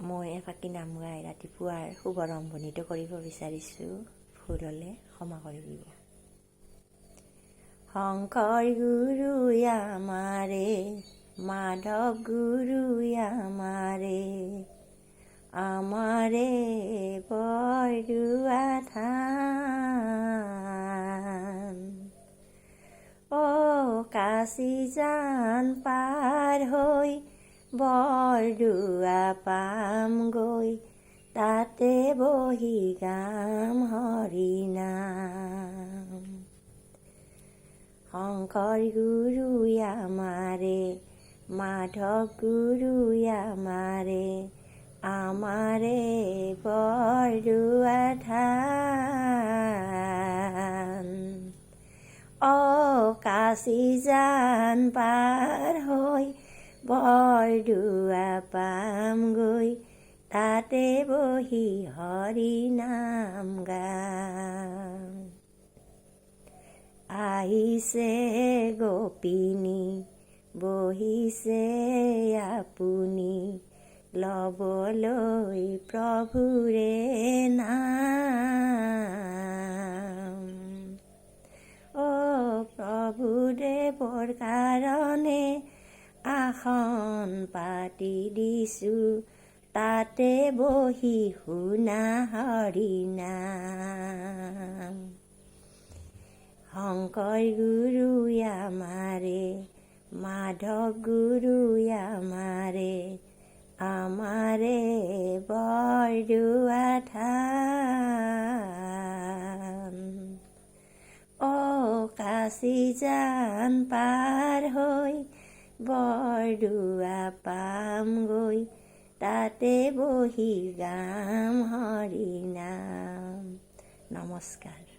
মই এফাকি নাম গাই ৰাতিপুৱাৰ শুভাৰম্ভণিটো কৰিব বিচাৰিছোঁ। ভুল হ'লে ক্ষমা কৰিব। শংকৰ গুৰু আমাৰে, মাধৱ গুৰু আমাৰে, আমাৰে বৰদোৱা থান। কাশী জান পাৰ হৈ বৰদোৱা পামগৈ, তাতে বহি গাম হৰি নাম। শংকৰ গুৰু আমাৰে, মাধৱ গুৰু আমাৰে, আমাৰে বৰদোৱা থান। কাশী জান পাৰ হৈ বৰদোৱা পামগৈ, তাতে বহি হৰি নাম গাম। আহিছে গোপিনী, বহিছে আপুনি, ল'বলৈ প্ৰভুৰে নাম। প্ৰভুদেৱৰ কাৰণে আসন পাতি দিছোঁ, তাতে বহি শুনা হৰি নাম। শংকৰ গুৰু আমাৰে, মাধৱ গুৰু আমাৰে, আমাৰে বৰদোৱা থান। কাশী জান পাৰ হৈ বৰদোৱা পামগৈ, তাতে বহি গাম হৰি নাম। নমস্কাৰ।